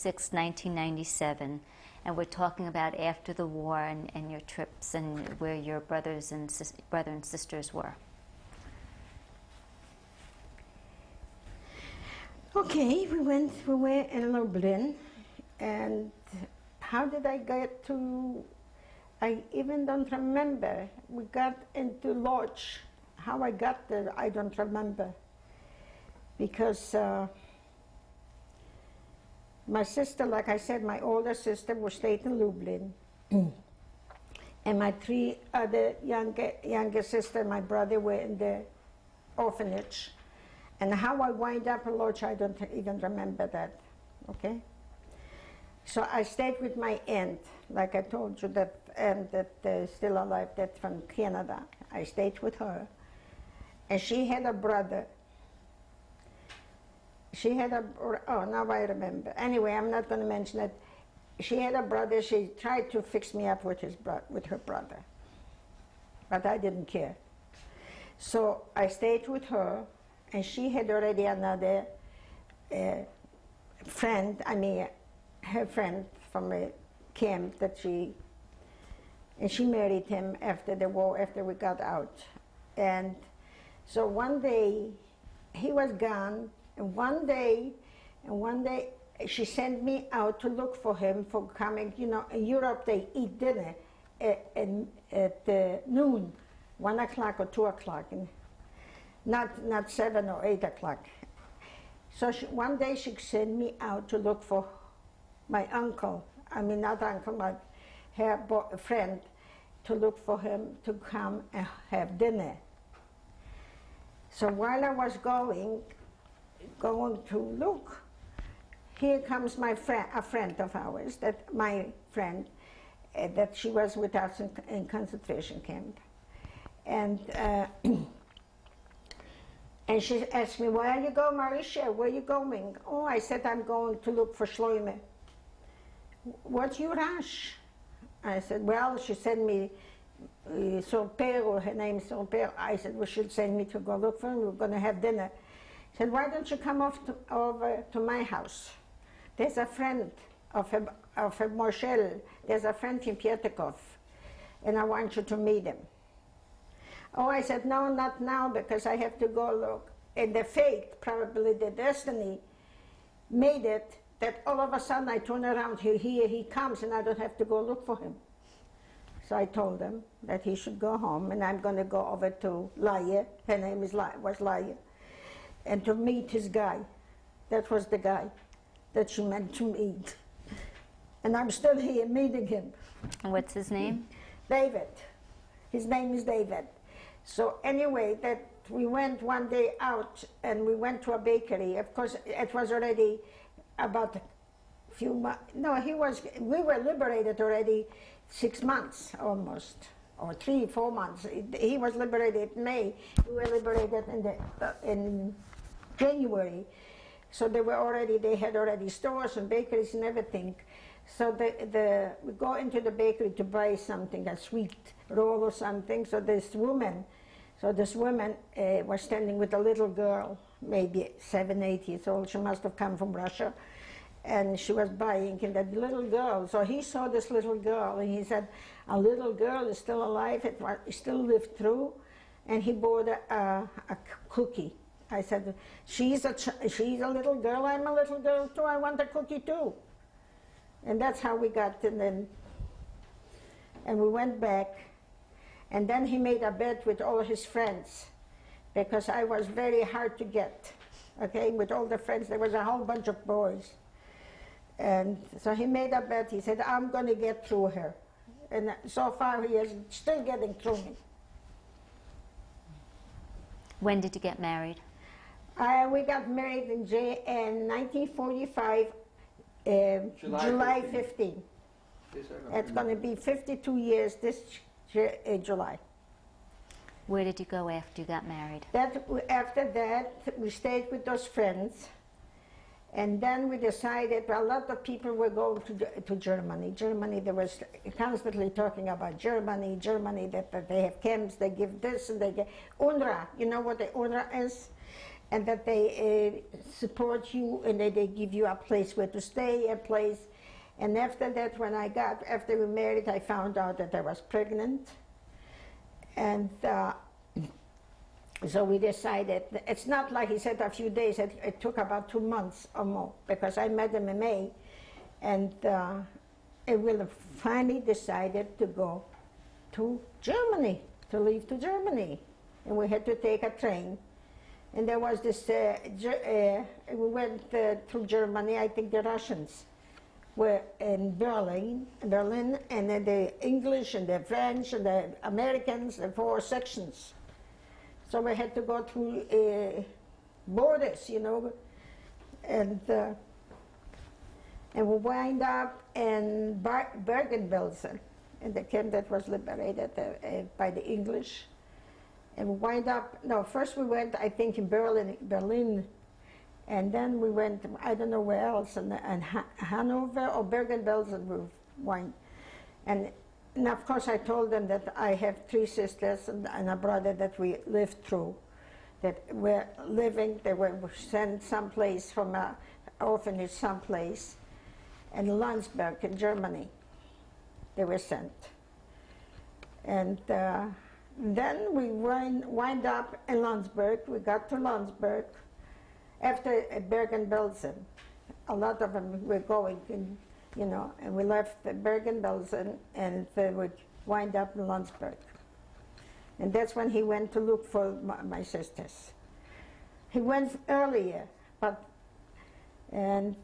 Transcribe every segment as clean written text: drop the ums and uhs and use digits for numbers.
6, 1997, and we're talking about after the war and your trips and where your brother and sisters were. Okay, we were in Lublin, and how did I get to, I even don't remember. We got into Lodz. How I got there, I don't remember. Because my sister, like I said, my older sister was stayed in Lublin. And my three other younger sister, my brother, were in the orphanage. And how I wind up in Lodz, I don't even remember that, okay? So I stayed with my aunt, like I told you, that aunt that is still alive, that's from Canada. I stayed with her. And she had a brother. She had a, oh, now I remember. Anyway, I'm not going to mention it. She had a brother. She tried to fix me up with her brother. But I didn't care. So I stayed with her, and she had already another friend, her friend from a camp that and she married him after the war, after we got out. And so one day, he was gone, and one day she sent me out to look for him for coming. You know, in Europe they eat dinner at noon, 1 o'clock or 2 o'clock, and not 7 or 8 o'clock. So one day she sent me out to look for my uncle, not uncle, but her friend, to look for him to come and have dinner. So while I was going to look, here comes my friend, a friend of ours, my friend, that she was with us in concentration camp. And and she asked me, where are you going, Marisha? Where are you going? Oh, I said, I'm going to look for SHOAH. What's your rush? I said, well, she sent me Solper, her name is Solper. I said, well, she'll send me to go look for him. We're going to have dinner. She said, why don't you come over to my house? There's a friend of Marshall. There's a friend in Pietrkov, and I want you to meet him. Oh, I said, no, not now, because I have to go look. And the fate, probably the destiny, made it that all of a sudden I turn around, here he comes, and I don't have to go look for him. So I told him that he should go home, and I'm going to go over to Laia, her name was Laia, and to meet his guy. That was the guy that she meant to meet. And I'm still here meeting him. And what's his name? David. His name is David. So anyway, that we went one day out, and we went to a bakery. Of course, it was already about a few months. No, we were liberated already 6 months almost, or 3, 4 months. He was liberated in May. We were liberated in January. So they had already stores and bakeries and everything. So we go into the bakery to buy something, a sweet roll or something. So this woman was standing with a little girl, maybe 7, 8 years old. She must have come from Russia. And she was buying, and that little girl, so he saw this little girl, and he said, a little girl is still alive, it still lived through, and he bought a cookie. I said, she's a little girl, I'm a little girl too, I want a cookie too. And that's how we got, and we went back, and then he made a bet with all his friends, because I was very hard to get, okay, with all the friends, there was a whole bunch of boys. And so he made a bet. He said, I'm going to get through her. And so far, he is still getting through me. When did you get married? We got married in 1945, July 15. It's going to be 52 years this year, July. Where did you go after you got married? After that, we stayed with those friends. And then we decided, well, a lot of people were going to Germany. Germany, they was constantly talking about Germany, that they have camps, they give this, and they get UNRWA. You know what the UNRWA is? and that they support you, and that they give you a place where to stay, a place. And after that, after we married, I found out that I was pregnant. And so we decided, it's not like he said a few days, it took about 2 months or more, because I met him in May, and we finally decided to go to Germany, to leave to Germany. And we had to take a train. And there was this, we went through Germany. I think the Russians were in Berlin, and then the English and the French and the Americans, the 4 sections. So we had to go through borders, you know, and we wind up in Bergen-Belsen, in the camp that was liberated by the English. And we wind up, no, first we went, I think, in Berlin, and then we went, I don't know where else, and Hanover or Bergen-Belsen we wind. And of course I told them that I have 3 sisters and a brother that we lived through, that were living, they were sent someplace from an orphanage someplace, in Landsberg in Germany, they were sent. And then we wind up in Landsberg. We got to Landsberg after Bergen-Belsen. A lot of them were going, you know, and we left Bergen-Belsen and we wind up in Landsberg. And that's when he went to look for my sisters. He went earlier, but, and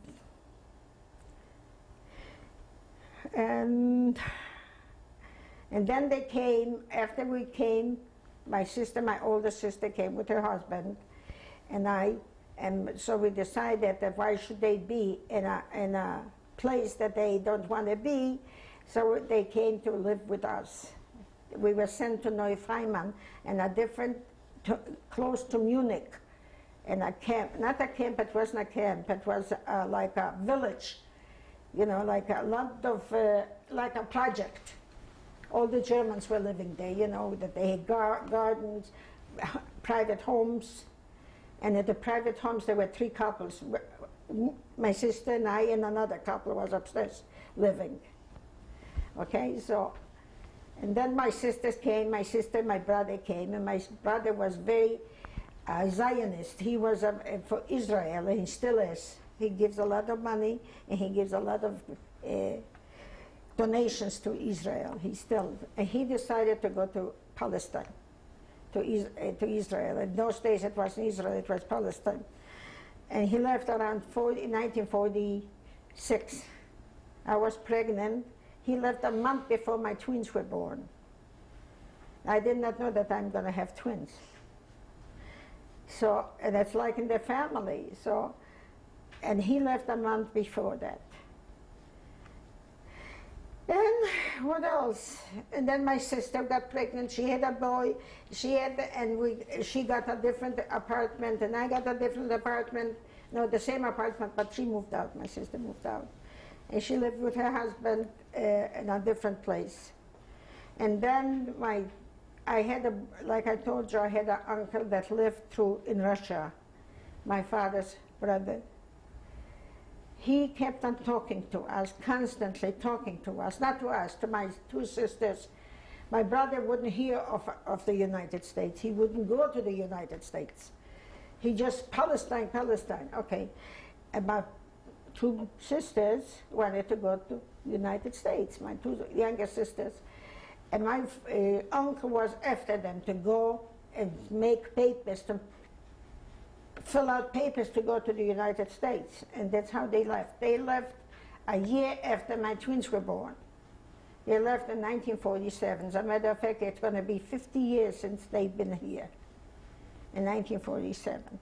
then they came, after we came, my sister, my older sister, came with her husband, and so we decided that why should they be in a place that they don't want to be, so they came to live with us. We were sent to Neufreimann, and close to Munich, in a camp, not a camp, it wasn't a camp, it was like a village, you know, like a lot of, like a project. All the Germans were living there, you know, that they had gardens, private homes, and at the private homes there were 3 couples. My sister and I and another couple was upstairs living. Okay, so, and then my sisters came, my brother came, and my brother was very Zionist. He was for Israel, and he still is. He gives a lot of money, and he gives a lot of donations to Israel. He decided to go to Palestine, to Israel. In those days it wasn't Israel, it was Palestine. And he left around 1946. I was pregnant. He left a month before my twins were born. I did not know that I'm going to have twins. So, and it's like in the family. So, and he left a month before that. And what else? And then my sister got pregnant. She had a boy. She got a different apartment, and I got a different apartment. No, the same apartment, but she moved out. My sister moved out, and she lived with her husband in a different place. And then like I told you, I had an uncle that lived in Russia, my father's brother. He kept on talking to us, constantly talking to us, not to us, to my 2 sisters. My brother wouldn't hear of the United States. He wouldn't go to the United States. He just, Palestine, Palestine, okay. And my 2 sisters wanted to go to the United States, my 2 younger sisters. And my uncle was after them to go and make papers, to fill out papers to go to the United States, and that's how they left. They left a year after my twins were born. They left in 1947. As a matter of fact, it's going to be 50 years since they've been here. In 1947,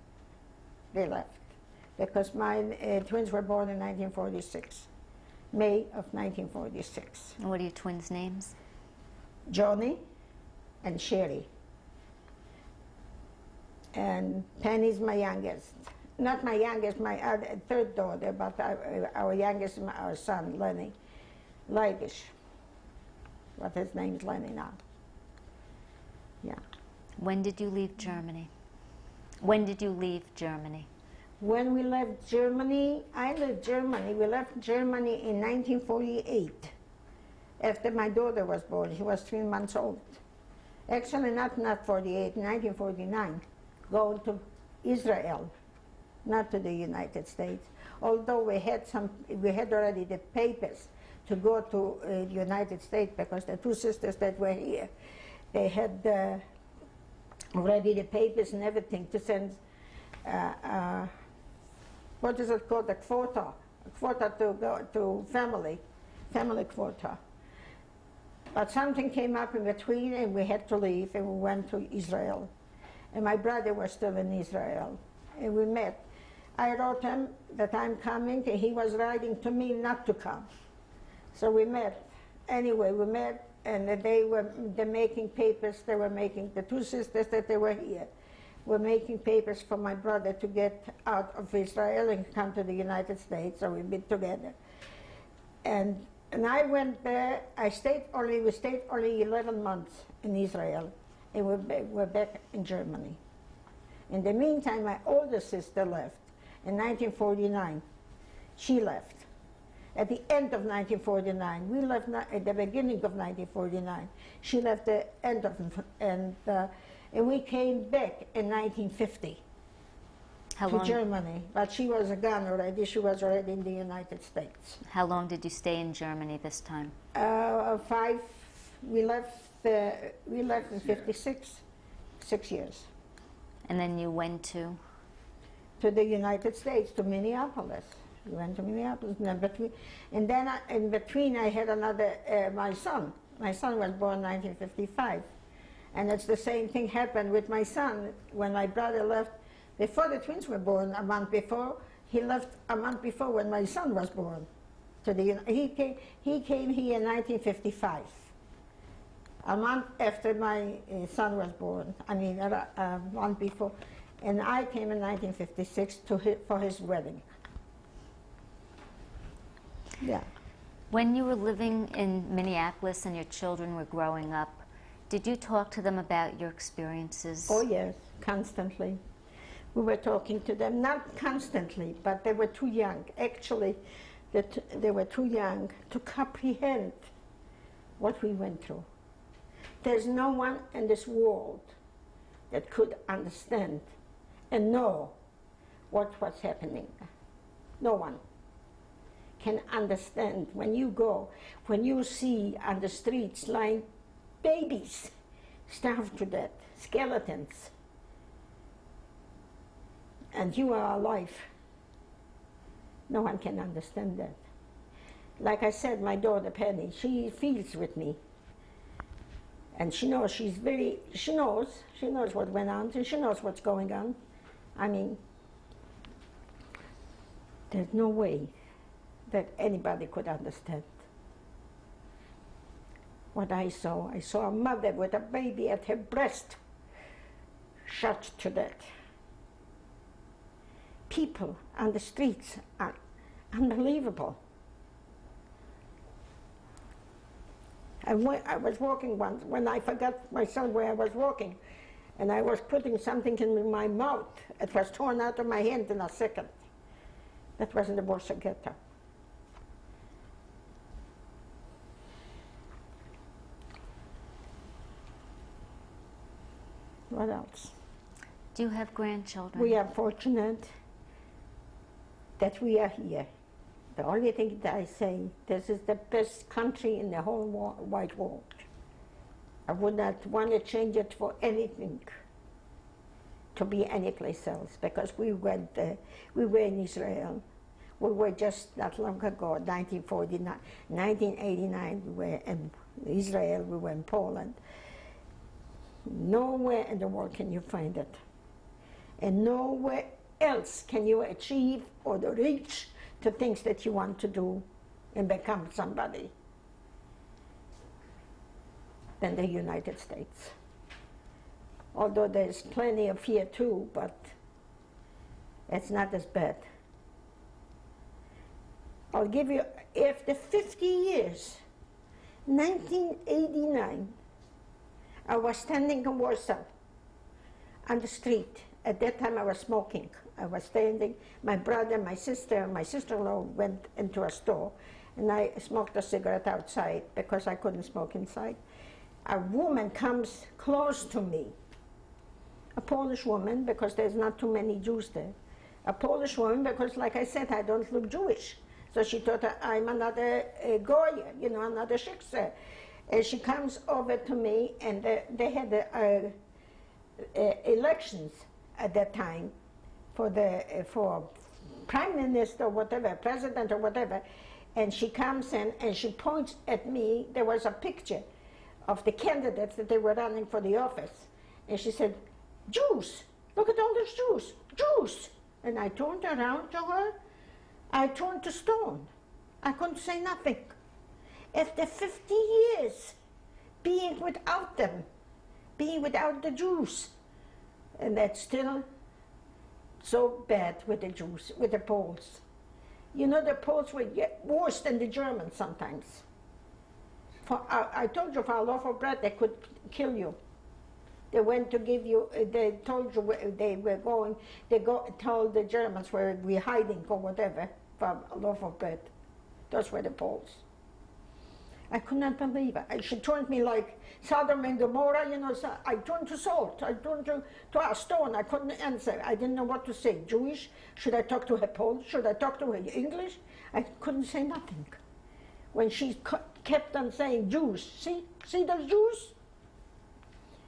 they left, because my twins were born in 1946, May of 1946. And what are your twins' names? Johnny and Sherry. And Penny's my youngest. Not my youngest, my 3rd daughter, but our youngest, our son, Lenny. Leidish. But his name's Lenny now. Yeah. When did you leave Germany? When did you leave Germany? When we left Germany, we left Germany in 1948, after my daughter was born. She was 3 months old. Actually, not 48, 1949, going to Israel, not to the United States. Although we had already the papers to go to the United States, because the 2 sisters that were here, they had already the papers and everything to send, what is it called, a quota to go to family quota. But something came up in between and we had to leave and we went to Israel. And my brother was still in Israel and we met. I wrote him that I'm coming and he was writing to me not to come. So we met. Anyway, we met and they're making papers. They were making, the 2 sisters that they were here were making papers for my brother to get out of Israel and come to the United States, so we've been together. And I went there, we stayed only 11 months in Israel, and we're back in Germany. In the meantime, my older sister left in 1949. She left. At the end of 1949, we left at the beginning of 1949. She left the end of, and we came back in 1950 to Germany. But she was gone already. She was already in the United States. How long did you stay in Germany this time? 5. We left in 56. 6 years. And then you went to? To the United States, to Minneapolis. We went to Minneapolis, and then in between I had another, my son. My son was born in 1955. And it's the same thing happened with my son. When my brother left, before the twins were born, a month before, he left a month before when my son was born. He came here in 1955, a month after my son was born. I mean, a month before. And I came in 1956 for his wedding. Yeah. When you were living in Minneapolis and your children were growing up, did you talk to them about your experiences? Oh yes, constantly. We were talking to them, not constantly, but they were too young. Actually, they were too young to comprehend what we went through. There's no one in this world that could understand and know what was happening. No one can understand when you see on the streets lying babies starved to death, skeletons, and you are alive. No one can understand that. Like I said, my daughter Penny, she feels with me. And she knows she knows what went on, and she knows what's going on. I mean, there's no way that anybody could understand what I saw. I saw a mother with a baby at her breast, shot to death. People on the streets are unbelievable. I was walking once when I forgot my son where I was walking, and I was putting something in my mouth. It was torn out of my hand in a second. That was in the Borseghetto. What else? Do you have grandchildren? We are fortunate that we are here. The only thing that I say, this is the best country in the whole wide world. I would not want to change it for anything to be anyplace else, because we went there. We were in Israel. We were just not long ago, 1949, 1989, we were in Israel, we were in Poland. Nowhere in the world can you find it. And nowhere else can you achieve or reach the things that you want to do and become somebody than the United States. Although there's plenty of fear too, but it's not as bad. I'll give you, after 50 years, 1989, I was standing in Warsaw on the street, at that time I was smoking. I was standing, my brother, my sister, my sister-in-law went into a store, and I smoked a cigarette outside because I couldn't smoke inside. A woman comes close to me, a Polish woman, because there's not too many Jews there. A Polish woman, because like I said, I don't look Jewish. So she thought I'm another Goya, you know, another Shiksa. And she comes over to me, and they had elections at that time for prime minister or whatever, president or whatever. And she comes in and she points at me. There was a picture of the candidates that they were running for the office. And she said, Jews, look at all these Jews, Jews. And I turned around to her. I turned to stone. I couldn't say nothing. After 50 years being without them, being without the Jews, and that's still so bad with the Jews, with the Poles. You know, the Poles were worse than the Germans sometimes. I told you, for a loaf of bread, they could kill you. They went to give you, they told you they were going, told the Germans were we hiding or whatever for a loaf of bread. Those were the Poles. I could not believe it. She turned me like Sodom and Gomorrah, you know, so I turned to salt. I turned to a stone. I couldn't answer. I didn't know what to say. Jewish? Should I talk to her Polish? Should I talk to her English? I couldn't say nothing. When she kept on saying Jews, see those Jews?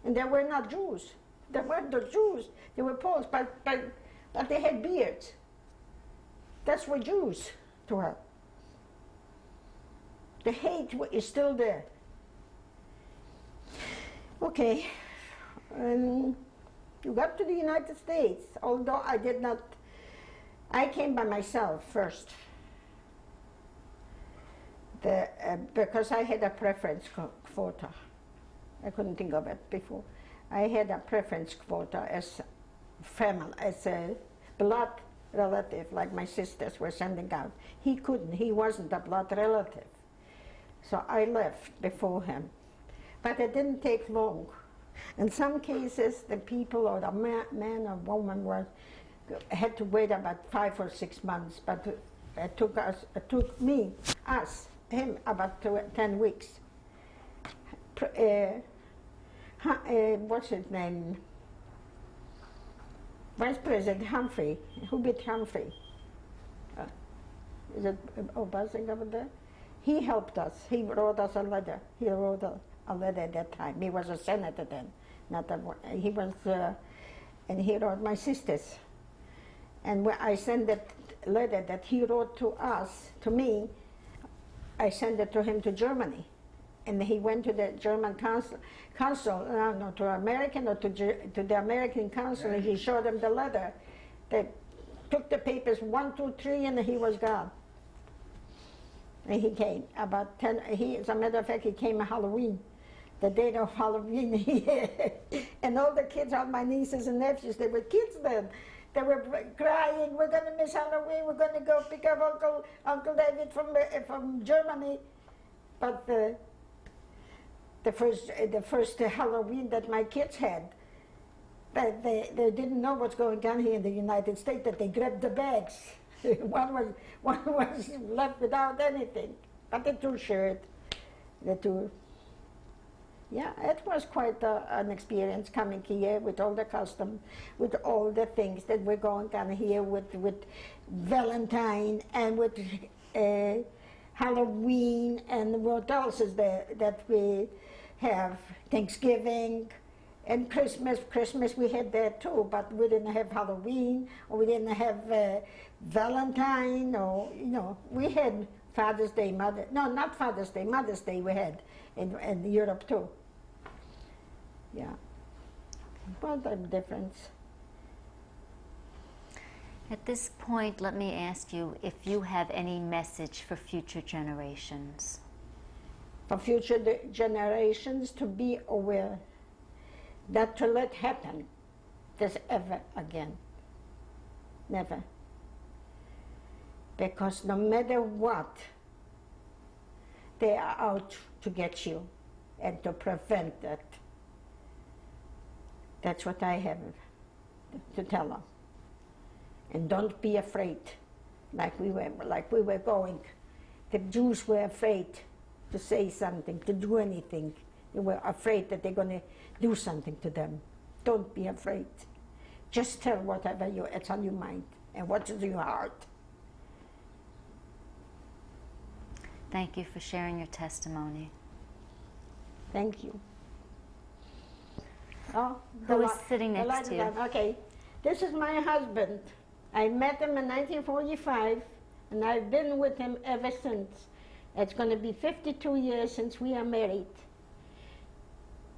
And they were not Jews. They weren't the Jews. They were Poles, but they had beards. That's what Jews to her. The hate is still there. Okay, you got to the United States, although I did not, I came by myself first. Because I had a preference quota. I couldn't think of it before. I had a preference quota as family, as a blood relative, like my sisters were sending out. He couldn't, he wasn't a blood relative. So I left before him. But it didn't take long. In some cases, the people or the man or woman had to wait about 5 or 6 months, but it took him about 10 weeks. What's his name? Vice President Humphrey. Who beat Humphrey? Is it buzzing over there? He helped us. He wrote us a letter. He wrote a letter at that time. He was a senator then. He was, and he wrote my sisters. And when I sent that letter that he wrote to us, to me, I sent it to him to Germany. And he went to the German consul, to American or to the American consul, and he showed him the letter. They took the papers 1, 2, 3, and he was gone. And he came about 10. As a matter of fact, he came on Halloween, the date of Halloween. And all the kids, all my nieces and nephews, they were kids then. They were crying, "We're going to miss Halloween. We're going to go pick up Uncle David from Germany." But the first Halloween that my kids had, they didn't know what's going on here in the United States. That they grabbed the bags. One was left without anything, but the two shared. Yeah, it was quite an experience coming here with all the customs, with all the things that were going on here with Valentine and with Halloween, and what else is there that we have? Thanksgiving and Christmas. Christmas we had that too, but we didn't have Halloween, or we didn't have Valentine, or, you know, we had Father's Day, not Father's Day, Mother's Day we had in Europe too. Yeah, what a difference. At this point, let me ask you if you have any message for future generations. For future generations to be aware, not to let happen this ever again. Never. Because no matter what, they are out to get you and to prevent that. That's what I have to tell her. And don't be afraid, like we were going. The Jews were afraid to say something, to do anything. They were afraid that they're going to do something to them. Don't be afraid. Just tell whatever it's on your mind and what's in your heart. Thank you for sharing your testimony. Thank you. Oh, Who is sitting next to you? Okay, this is my husband. I met him in 1945, and I've been with him ever since. It's going to be 52 years since we are married.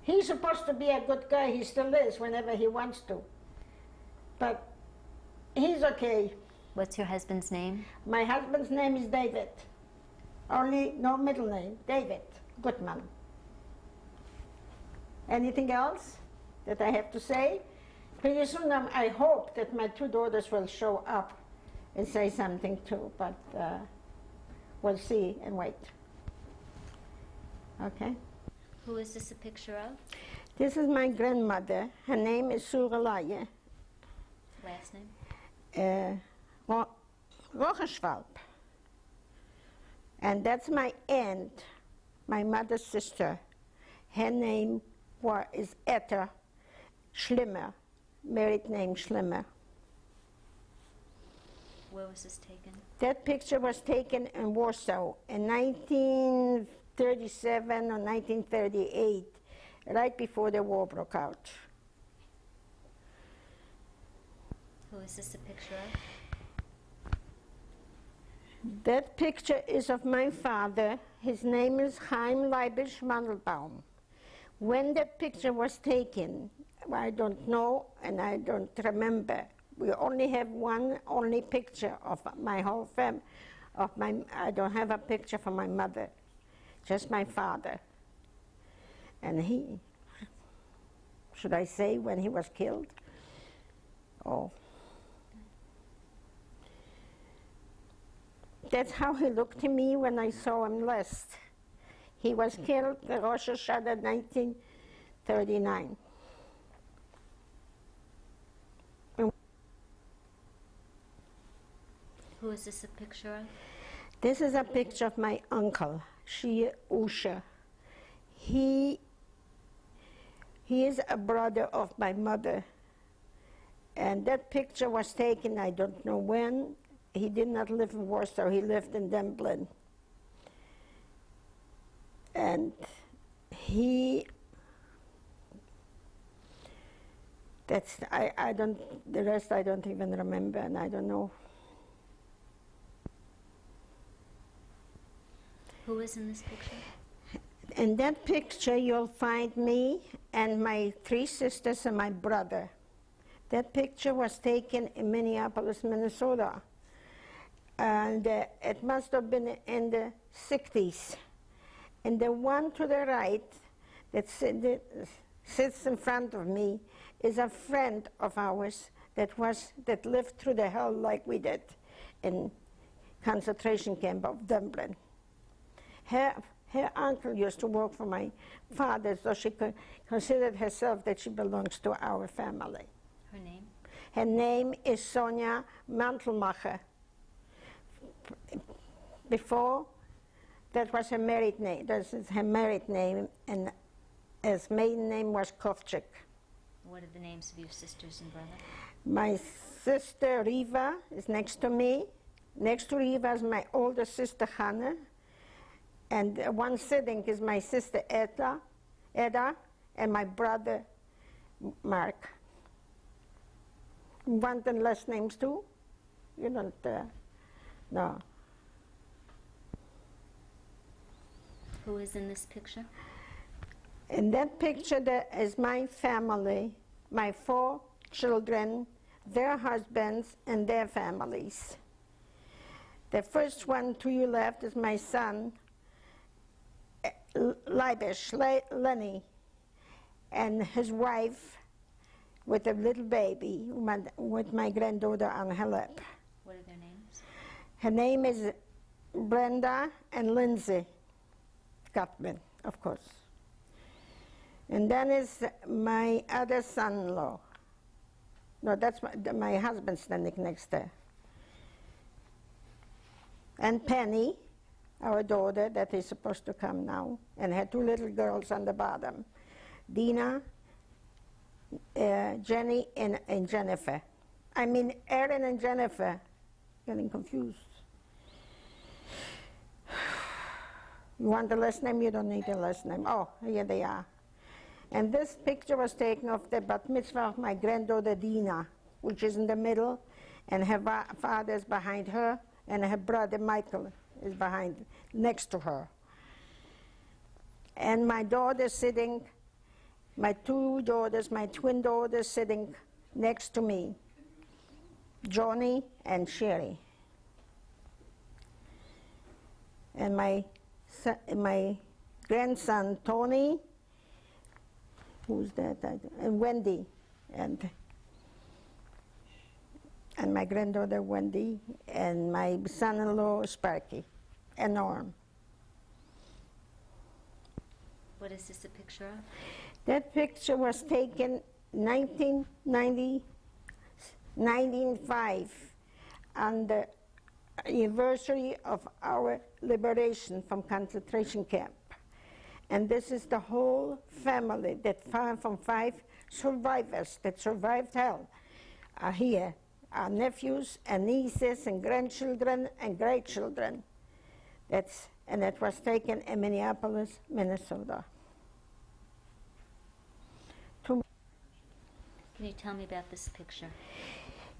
He's supposed to be a good guy. He still is whenever he wants to. But he's okay. What's your husband's name? My husband's name is David. Only no middle name, David Gutman. Anything else that I have to say? Pretty soon I hope that my two daughters will show up and say something too, but we'll see and wait. Okay? Who is this a picture of? This is my grandmother. Her name is Suralaya. Last name? Rocheschwalb. And that's my aunt, my mother's sister. Her name is Etta Schlimmer, married name Schlimmer. Where was this taken? That picture was taken in Warsaw in 1937 or 1938, right before the war broke out. Who is this a picture of? That picture is of my father. His name is Chaim Leibisch Mandelbaum. When that picture was taken, I don't know and I don't remember. We only have one only picture of my whole family. I don't have a picture for my mother, just my father. And he, should I say when he was killed? Oh. That's how he looked to me when I saw him last. He was killed the Rosh Hashanah 1939. Who is this a picture of? This is a picture of my uncle, Shia Usha. He is a brother of my mother. And that picture was taken, I don't know when. He did not live in Warsaw, he lived in Dublin. And the rest I don't even remember, and I don't know. Who is in this picture? In that picture, you'll find me and my three sisters and my brother. That picture was taken in Minneapolis, Minnesota. And it must have been in the 60s. And the one to the right that sits in front of me is a friend of ours that lived through the hell like we did in concentration camp of Dublin. Her uncle used to work for my father, so she considered herself that she belongs to our family. Her name? Her name is Sonia Mantelmacher. Before, that was her married name. This is her married name, and his maiden name was Kovchik. What are the names of your sisters and brother? My sister Riva is next to me. Next to Riva is my older sister Hannah. And one sitting is my sister Edda, and my brother Mark. You want the last names too? You don't, no. Who is in this picture? In that picture, there is my family, my 4 children, their husbands, and their families. The first one to your left is my son, Leibisch, Lenny, and his wife with a little baby, with my granddaughter on her lap. What are their names? Her name is Brenda and Lindsay Gutman, of course. And then is my other son-in-law, No, that's my husband standing next there. And Penny, our daughter, that is supposed to come now, and had two little girls on the bottom. Dina, Jenny, and Jennifer. I mean, Erin and Jennifer. Getting confused. You want the last name? You don't need the last name. Oh, here they are. And this picture was taken of the bat mitzvah of my granddaughter Dina, which is in the middle, and her father is behind her, and her brother Michael is behind, next to her. And my daughter sitting, my two daughters, my twin daughters sitting next to me, Johnny and Sherry. And my grandson Tony, who's that? And Wendy, and my granddaughter Wendy, and my son-in-law Sparky, and Norm. What is this a picture of? That picture was taken 1995 on the anniversary of our liberation from concentration camp. And this is the whole family that from 5 survivors that survived hell are here. Our nephews and nieces and grandchildren and great-children. And that was taken in Minneapolis, Minnesota. Can you tell me about this picture?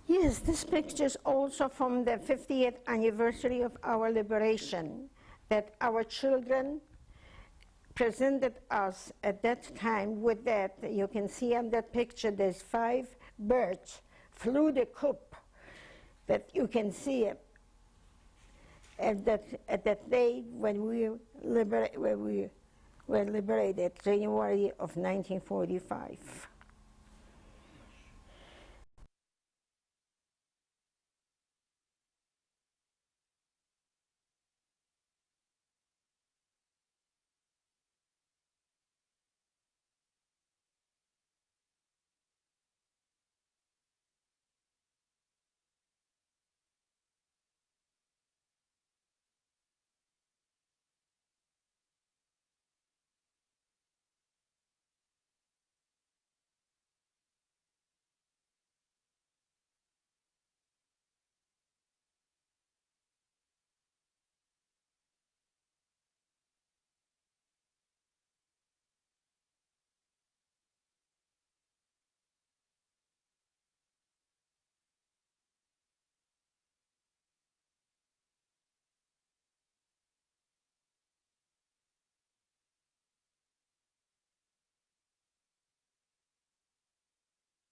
Yes, this picture is also from the 50th anniversary of our liberation, that our children presented us at that time with that. You can see on that picture there's 5 birds flew the coop, that you can see it at that day when we were liberated, January of 1945.